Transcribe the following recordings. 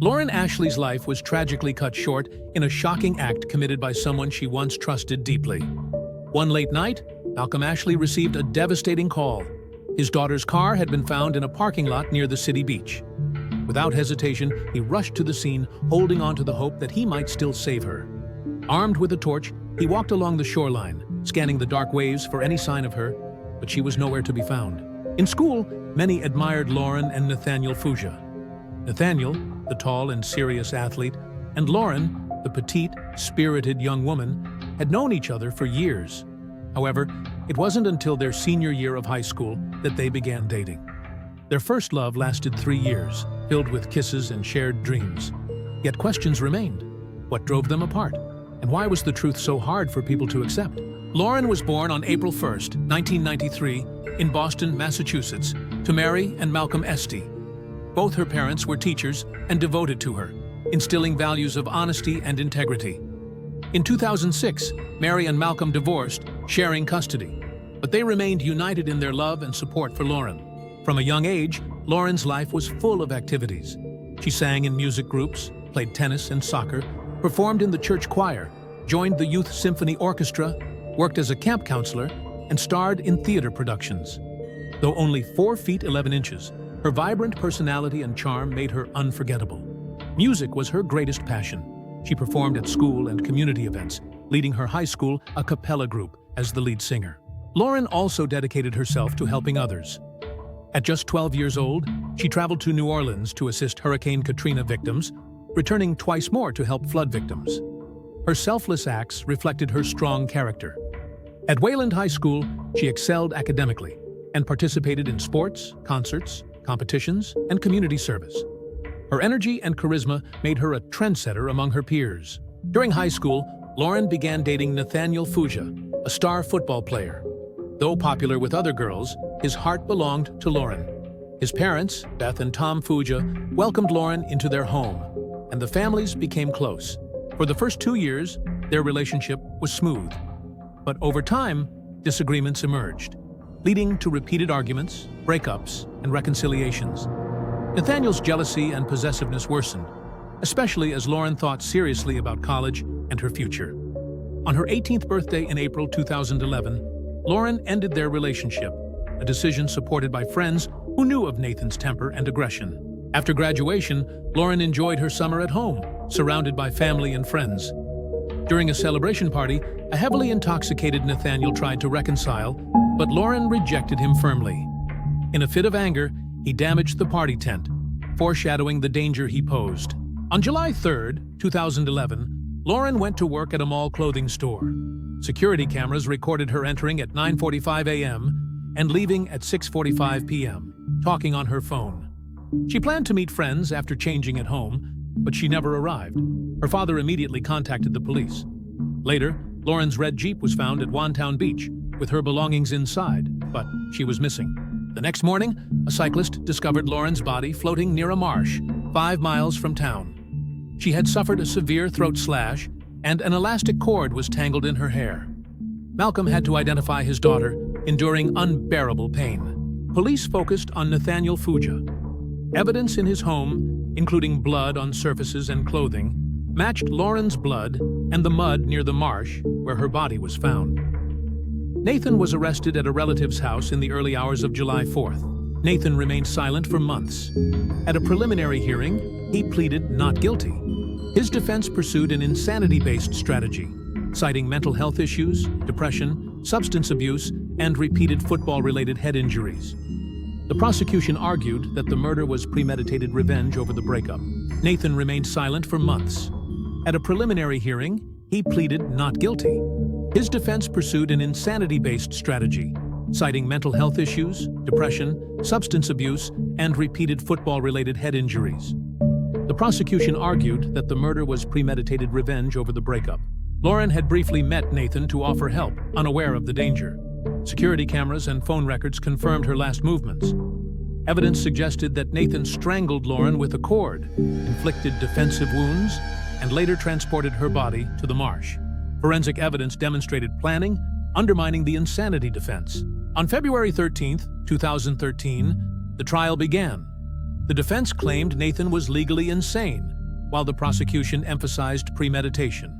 Lauren Ashley's life was tragically cut short in a shocking act committed by someone she once trusted deeply. One late night, Malcolm Ashley received a devastating call. His daughter's car had been found in a parking lot near the city beach. Without hesitation, he rushed to the scene, holding on to the hope that he might still save her. Armed with a torch, he walked along the shoreline, scanning the dark waves for any sign of her, but she was nowhere to be found. In school, many admired Lauren and Nathaniel Fuja. Nathaniel, the tall and serious athlete, and Lauren, the petite, spirited young woman, had known each other for years. However, it wasn't until their senior year of high school that they began dating. Their first love lasted 3 years, filled with kisses and shared dreams. Yet questions remained. What drove them apart? And why was the truth so hard for people to accept? Lauren was born on April 1, 1993, in Boston, Massachusetts, to Mary and Malcolm Esty. Both her parents were teachers and devoted to her, instilling values of honesty and integrity. In 2006, Mary and Malcolm divorced, sharing custody, but they remained united in their love and support for Lauren. From a young age, Lauren's life was full of activities. She sang in music groups, played tennis and soccer, performed in the church choir, joined the Youth Symphony Orchestra, worked as a camp counselor, and starred in theater productions. Though only 4 feet 11 inches, her vibrant personality and charm made her unforgettable. Music was her greatest passion. She performed at school and community events, leading her high school a cappella group as the lead singer. Lauren also dedicated herself to helping others. At just 12 years old, she traveled to New Orleans to assist Hurricane Katrina victims, returning twice more to help flood victims. Her selfless acts reflected her strong character. At Wayland High School, she excelled academically and participated in sports, concerts, competitions, and community service. Her energy and charisma made her a trendsetter among her peers. During high school, Lauren began dating Nathaniel Fuja, a star football player. Though popular with other girls, his heart belonged to Lauren. His parents, Beth and Tom Fuja, welcomed Lauren into their home, and the families became close. For the first 2 years, their relationship was smooth. But over time, disagreements emerged, leading to repeated arguments, breakups, and reconciliations. Nathaniel's jealousy and possessiveness worsened, especially as Lauren thought seriously about college and her future. On her 18th birthday in April 2011, Lauren ended their relationship, a decision supported by friends who knew of Nathan's temper and aggression. After graduation, Lauren enjoyed her summer at home, surrounded by family and friends. During a celebration party, a heavily intoxicated Nathaniel tried to reconcile, but Lauren rejected him firmly. In a fit of anger, he damaged the party tent, foreshadowing the danger he posed. On July 3, 2011, Lauren went to work at a mall clothing store. Security cameras recorded her entering at 9:45 a.m. and leaving at 6:45 p.m., talking on her phone. She planned to meet friends after changing at home, but she never arrived. Her father immediately contacted the police. Later, Lauren's red Jeep was found at Wantown Beach, with her belongings inside, but she was missing. The next morning, a cyclist discovered Lauren's body floating near a marsh, 5 miles from town. She had suffered a severe throat slash, and an elastic cord was tangled in her hair. Malcolm had to identify his daughter, enduring unbearable pain. Police focused on Nathaniel Fuja. Evidence in his home, including blood on surfaces and clothing, matched Lauren's blood and the mud near the marsh where her body was found. Nathan was arrested at a relative's house in the early hours of July 4th. Nathan remained silent for months. At a preliminary hearing, he pleaded not guilty. His defense pursued an insanity-based strategy, citing mental health issues, depression, substance abuse, and repeated football-related head injuries. The prosecution argued that the murder was premeditated revenge over the breakup. Nathan remained silent for months. At a preliminary hearing, he pleaded not guilty. His defense pursued an insanity-based strategy, citing mental health issues, depression, substance abuse, and repeated football-related head injuries. The prosecution argued that the murder was premeditated revenge over the breakup. Lauren had briefly met Nathan to offer help, unaware of the danger. Security cameras and phone records confirmed her last movements. Evidence suggested that Nathan strangled Lauren with a cord, inflicted defensive wounds, and later transported her body to the marsh. Forensic evidence demonstrated planning, undermining the insanity defense. On February 13, 2013, the trial began. The defense claimed Nathan was legally insane, while the prosecution emphasized premeditation.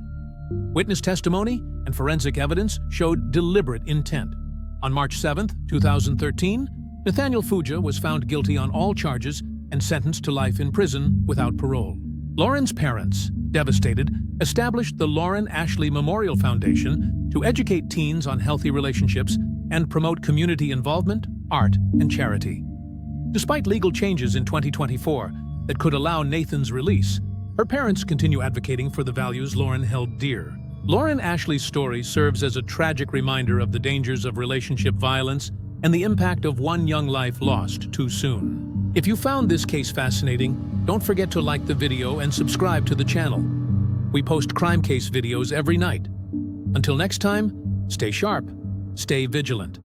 Witness testimony and forensic evidence showed deliberate intent. On March 7, 2013, Nathaniel Fuja was found guilty on all charges and sentenced to life in prison without parole. Lauren's parents, devastated, established the Lauren Ashley Memorial Foundation to educate teens on healthy relationships and promote community involvement, art, and charity. Despite legal changes in 2024 that could allow Nathan's release, her parents continue advocating for the values Lauren held dear. Lauren Ashley's story serves as a tragic reminder of the dangers of relationship violence and the impact of one young life lost too soon. If you found this case fascinating, don't forget to like the video and subscribe to the channel. We post crime case videos every night. Until next time, stay sharp, stay vigilant.